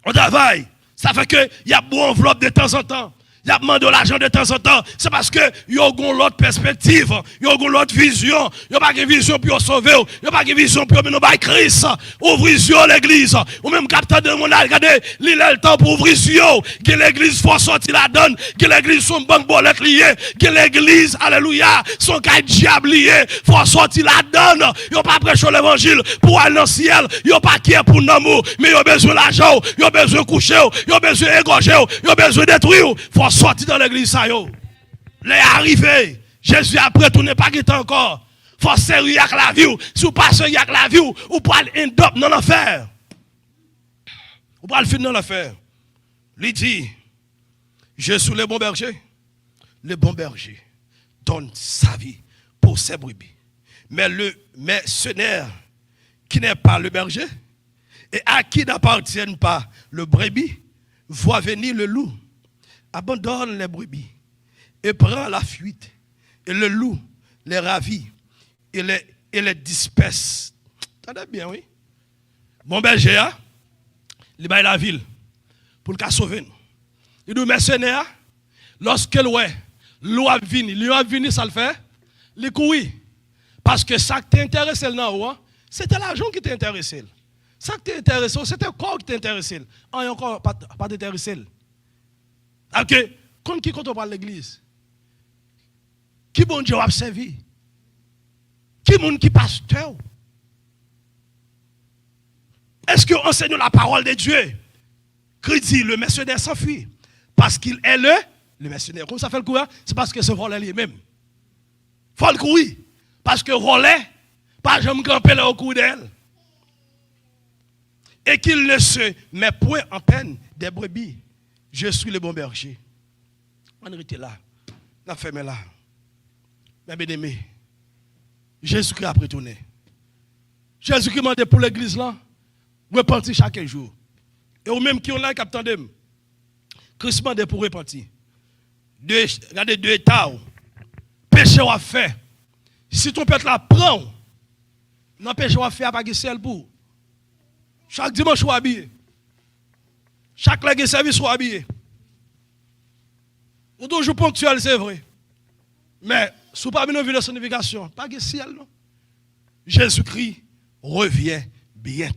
On travaille. Ça fait que il y a bon enveloppe de temps en temps. Il y a demandé de l'argent de temps en temps. C'est parce que il y a l'autre perspective, il y a l'autre vision. Il n'y a pas de vision pour sauver, il n'y a pas de vision pour mener par Christ. Ouvrir l'église. Ou même capteur de mon regardez, il a le temps pour ouvrir que l'église faut sortir la donne, que l'église son banque bolette lié, que l'église, alléluia, son caille diable lié, faut sortir la donne. Il n'y a pas prêché l'évangile pour aller dans le ciel, il n'y a pas qui est pour l'amour, mais il y a besoin d'argent, il y a besoin de coucher, il y a besoin d'égorger, il y a besoin de détruire. Faut sortir dans l'église ça yo. Les arrivé. Jésus après tout n'est pas quitté encore. Faut sérieux avec la vie. Si vous pas sérieux avec la vie, ou pas end-up dans l'affaire. Ou pas le finir dans l'affaire. Il dit, je suis le bon berger. Le bon berger donne sa vie pour ses brebis. Mais ce n'est qui n'est pas le berger et à qui n'appartiennent pas le brebis, voit venir le loup. Abandonne les brebis et prend la fuite. Et le loup les ravit et les disperse. T'entendez bien, oui? Bon berger, il va la ville pour le sauver. Il dit, mercenaire, lorsque l'eau a venu, ça le fait, il couille. Parce que ça qui t'intéresse là, c'était l'argent qui t'intéressait. Ça qui t'intéressait, c'était le corps qui t'intéressait. Il n'y a encore pas t'intéressé. Ok, quand on parle de l'église, qui bon Dieu a servi? Qui mon qui pasteur? Est-ce que enseigne la parole de Dieu? Christ dit, le mercenaire s'enfuit. Parce qu'il est le mercenaire. Comment ça fait le courir? C'est parce que c'est voler lui-même. Il faut le courir. Parce que voler, pas jamais camper là au cou d'elle. Et qu'il ne se met point en peine des brebis. Je suis le bon berger. On est là. On a fermé là. Mais bien aimé, Jésus-Christ a retourné. Jésus-Christ m'a dit pour l'église là, repentir chaque jour. Et au même qui ont là, capitaine de Christ m'a dit pour repentir. Regardez deux états. Péché à faire. Si ton pète la prend, non péché à faire pas que c'est pour. Chaque dimanche soit habillé. Chaque legs service soit habillé. Ou toujours ponctuel, c'est vrai. Mais sous pas une vie de signification, pas que ciel non. Jésus-Christ revient bientôt.